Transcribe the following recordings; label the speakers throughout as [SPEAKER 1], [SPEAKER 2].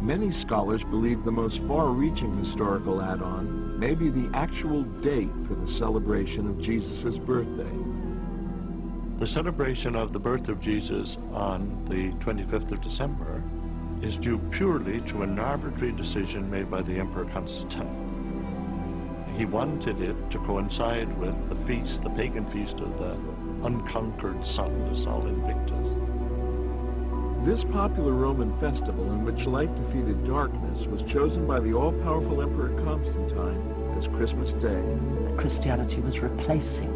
[SPEAKER 1] Many scholars believe the most far-reaching historical add-on may be the actual date for the celebration of Jesus' birthday.
[SPEAKER 2] The celebration of the birth of Jesus on the 25th of December is due purely to an arbitrary decision made by the Emperor Constantine. He wanted it to coincide with the feast, the pagan feast of the unconquered sun, the Sol Invictus.
[SPEAKER 1] This popular Roman festival in which light defeated darkness was chosen by the all-powerful Emperor Constantine as Christmas Day.
[SPEAKER 3] Christianity was replacing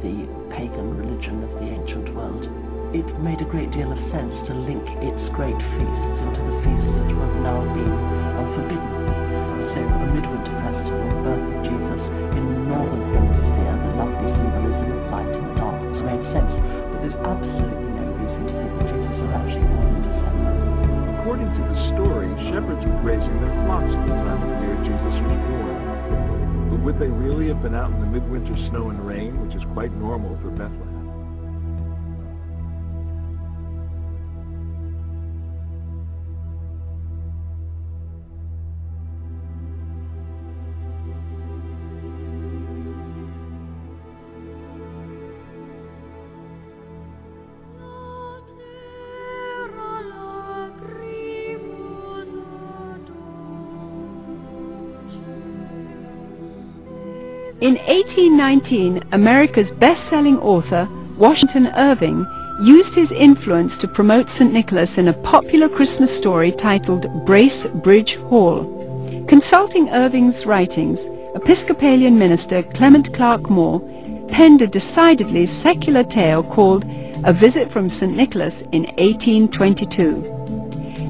[SPEAKER 3] the pagan religion of the ancient world. It made a great deal of sense to link its great feasts into the feasts that have now been forbidden. So a midwinter festival, the birth of Jesus in the northern hemisphere, the lovely symbolism of light and the darkness made sense, but there's absolutely no reason to think that Jesus was actually born in December.
[SPEAKER 1] According to the story, shepherds were grazing their flocks at the time of year Jesus was born. But would they really have been out in the midwinter snow and rain, which is quite normal for Bethlehem?
[SPEAKER 4] In 1819, America's best-selling author, Washington Irving, used his influence to promote St. Nicholas in a popular Christmas story titled Brace Bridge Hall. Consulting Irving's writings, Episcopalian minister Clement Clark Moore penned a decidedly secular tale called A Visit from St. Nicholas in 1822.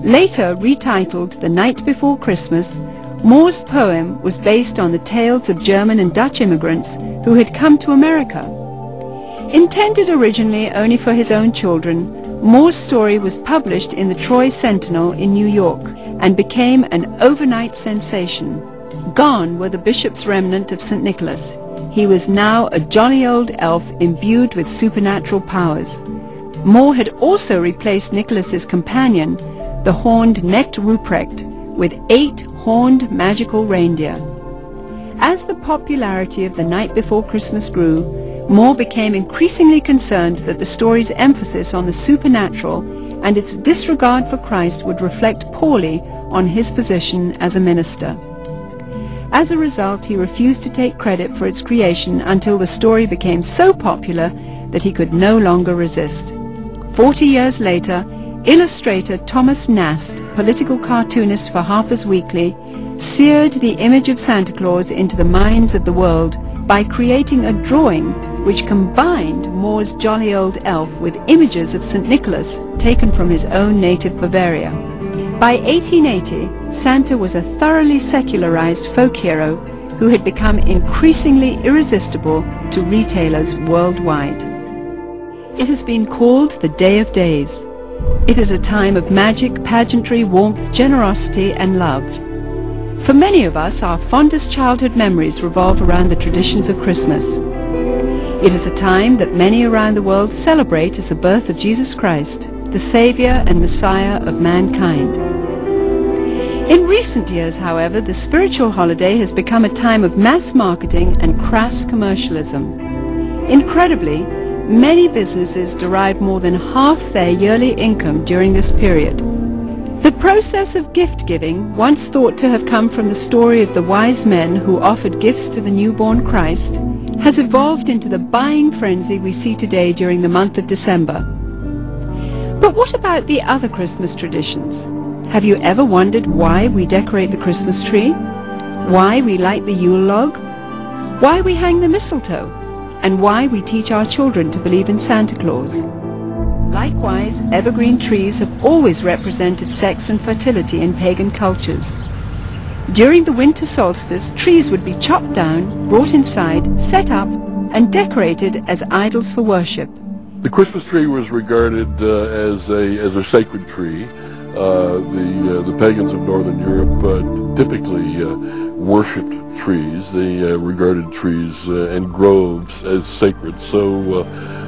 [SPEAKER 4] Later retitled The Night Before Christmas, Moore's poem was based on the tales of German and Dutch immigrants who had come to America. Intended originally only for his own children, Moore's story was published in the Troy Sentinel in New York and became an overnight sensation. Gone were the bishop's remnant of St. Nicholas. He was now a jolly old elf imbued with supernatural powers. Moore had also replaced Nicholas's companion, the horned-necked Ruprecht, with 8 horned magical reindeer. As the popularity of The Night Before Christmas grew, Moore became increasingly concerned that the story's emphasis on the supernatural and its disregard for Christ would reflect poorly on his position as a minister. As a result, he refused to take credit for its creation until the story became so popular that he could no longer resist. 40 years later, illustrator Thomas Nast, political cartoonist for Harper's Weekly, seared the image of Santa Claus into the minds of the world by creating a drawing which combined Moore's jolly old elf with images of St. Nicholas taken from his own native Bavaria. By 1880, Santa was a thoroughly secularized folk hero who had become increasingly irresistible to retailers worldwide. It has been called the Day of Days. It is a time of magic, pageantry, warmth, generosity, and love. For many of us, our fondest childhood memories revolve around the traditions of Christmas. It is a time that many around the world celebrate as the birth of Jesus Christ, the Savior and Messiah of mankind. In recent years, however, the spiritual holiday has become a time of mass marketing and crass commercialism. Incredibly, many businesses derive more than half their yearly income during this period. The process of gift-giving, once thought to have come from the story of the wise men who offered gifts to the newborn Christ, has evolved into the buying frenzy we see today during the month of December. But what about the other Christmas traditions? Have you ever wondered why we decorate the Christmas tree? Why we light the Yule log? Why we hang the mistletoe? And why we teach our children to believe in Santa Claus? Likewise, evergreen trees have always represented sex and fertility in pagan cultures. During the winter solstice, trees would be chopped down, brought inside, set up, and decorated as idols for worship.
[SPEAKER 5] The Christmas tree was regarded as a sacred tree. The pagans of Northern Europe typically worshipped trees. They regarded trees and groves as sacred. So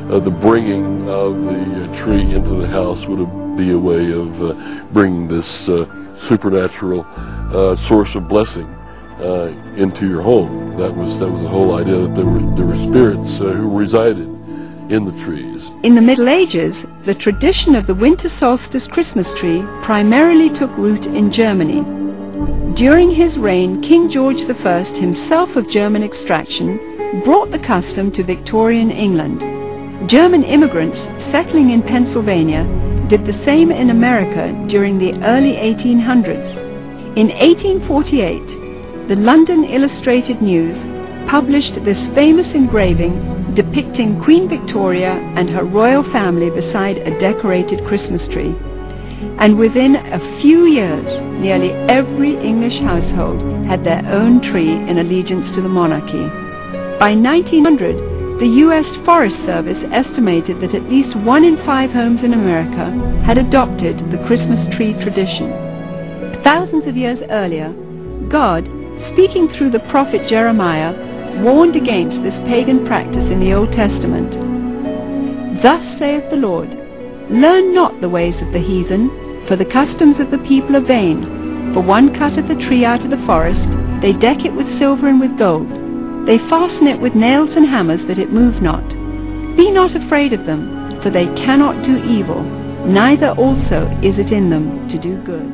[SPEAKER 5] the bringing of the tree into the house would have be a way of bringing this supernatural source of blessing into your home. That was the whole idea, that there were spirits who resided in the trees.
[SPEAKER 4] In the Middle Ages, the tradition of the winter solstice Christmas tree primarily took root in Germany. During his reign, King George I, himself of German extraction, brought the custom to Victorian England. German immigrants settling in Pennsylvania did the same in America during the early 1800s. In 1848, the London Illustrated News published this famous engraving depicting Queen Victoria and her royal family beside a decorated Christmas tree. And within a few years, nearly every English household had their own tree in allegiance to the monarchy. By 1900, the U.S. Forest Service estimated that at least 1 in 5 homes in America had adopted the Christmas tree tradition. Thousands of years earlier, God, speaking through the prophet Jeremiah, warned against this pagan practice in the Old Testament. Thus saith the Lord, learn not the ways of the heathen, for the customs of the people are vain. For one cutteth a tree out of the forest, they deck it with silver and with gold. They fasten it with nails and hammers that it move not. Be not afraid of them, for they cannot do evil, neither also is it in them to do good.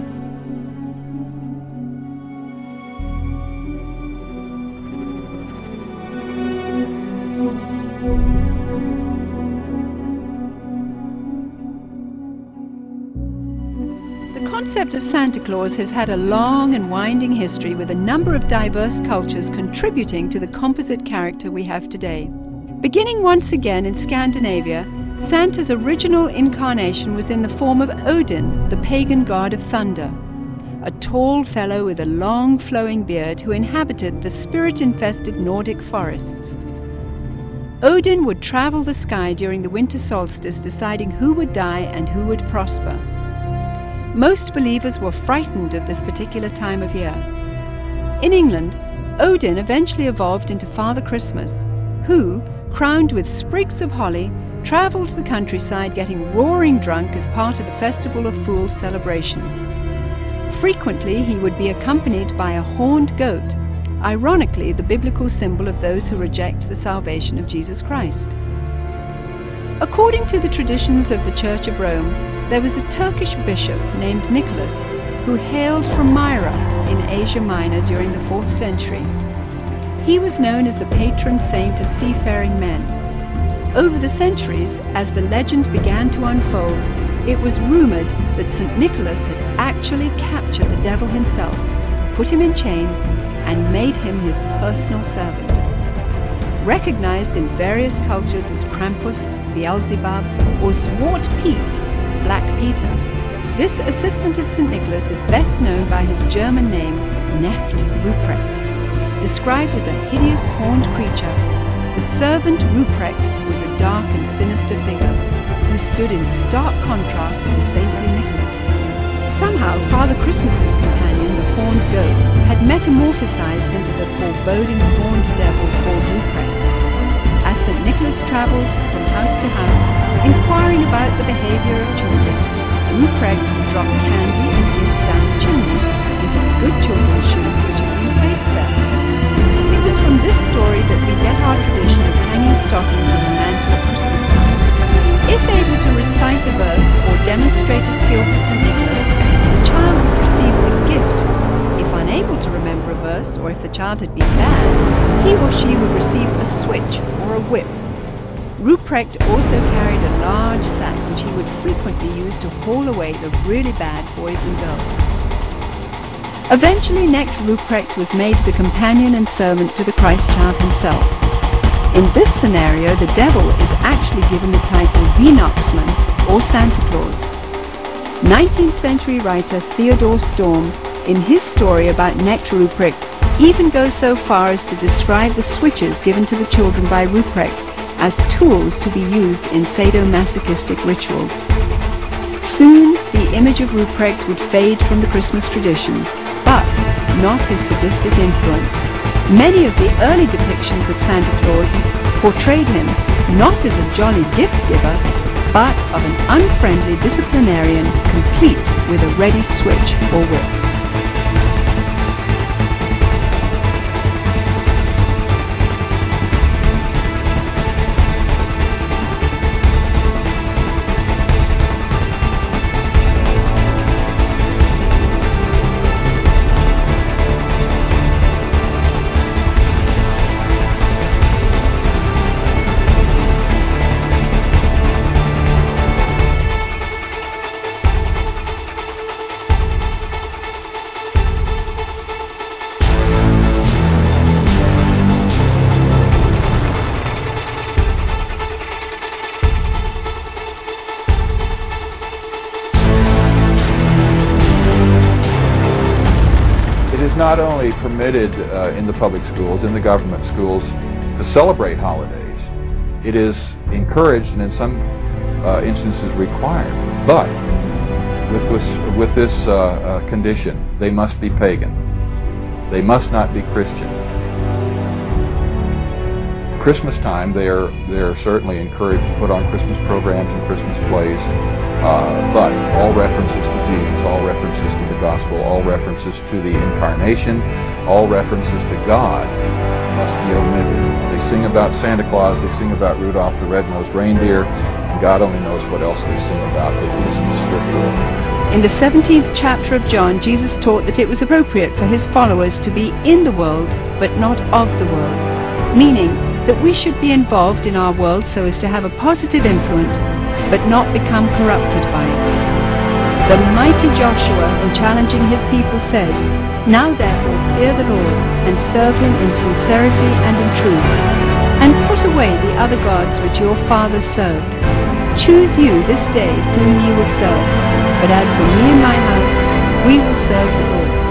[SPEAKER 4] The concept of Santa Claus has had a long and winding history, with a number of diverse cultures contributing to the composite character we have today. Beginning once again in Scandinavia, Santa's original incarnation was in the form of Odin, the pagan god of thunder, a tall fellow with a long flowing beard who inhabited the spirit-infested Nordic forests. Odin would travel the sky during the winter solstice, deciding who would die and who would prosper. Most believers were frightened of this particular time of year. In England, Odin eventually evolved into Father Christmas, who, crowned with sprigs of holly, travelled the countryside getting roaring drunk as part of the Festival of Fools celebration. Frequently, he would be accompanied by a horned goat, ironically the biblical symbol of those who reject the salvation of Jesus Christ. According to the traditions of the Church of Rome, there was a Turkish bishop named Nicholas who hailed from Myra in Asia Minor during the 4th century. He was known as the patron saint of seafaring men. Over the centuries, as the legend began to unfold, it was rumored that St. Nicholas had actually captured the devil himself, put him in chains, and made him his personal servant. Recognized in various cultures as Krampus, Beelzebub, or Zwart Piet, Black Peter, this assistant of St. Nicholas is best known by his German name, Knecht Ruprecht. Described as a hideous horned creature, the servant Ruprecht was a dark and sinister figure who stood in stark contrast to the saintly Nicholas. Somehow, Father Christmas's companion, the horned goat, had metamorphosized into the foreboding horned devil called Ruprecht. As St. Nicholas traveled from house to house, inquiring about the behavior of children, Ruprecht would drop candy and gifts down the chimney into the good children's shoes which had been placed there. It was from this story that we get our tradition of hanging stockings on the mantle at Christmas time. If able to recite a verse or demonstrate a skill for St. Nicholas, the child would receive a gift. If unable to remember a verse, or if the child had been bad, he or she would receive a switch or a whip. Ruprecht also carried a large sack which he would frequently use to haul away the really bad boys and girls. Eventually, Knecht Ruprecht was made the companion and servant to the Christ child himself. In this scenario, the devil is actually given the title Weihnachtsmann, or Santa Claus. 19th century writer Theodor Storm, in his story about Knecht Ruprecht, even goes so far as to describe the switches given to the children by Ruprecht as tools to be used in sadomasochistic rituals. Soon, the image of Ruprecht would fade from the Christmas tradition, but not his sadistic influence. Many of the early depictions of Santa Claus portrayed him not as a jolly gift giver, but of an unfriendly disciplinarian, complete with a ready switch or whip.
[SPEAKER 6] It is not only permitted in the public schools, in the government schools, to celebrate holidays. It is encouraged and in some instances required. But with this condition, they must be pagan. They must not be Christian. Christmas time, they are certainly encouraged to put on Christmas programs and Christmas plays, but all references to Jesus, all references to the gospel, all references to the incarnation, all references to God must be omitted. They sing about Santa Claus, they sing about Rudolph the Red-Nosed Reindeer, and God only knows what else they sing about that isn't scriptural.
[SPEAKER 4] In the 17th chapter of John, Jesus taught that it was appropriate for his followers to be in the world, but not of the world, meaning that we should be involved in our world so as to have a positive influence, but not become corrupted by it. The mighty Joshua, in challenging his people, said, "Now therefore fear the Lord, and serve him in sincerity and in truth, and put away the other gods which your fathers served. Choose you this day whom ye will serve, but as for me and my house, we will serve the Lord."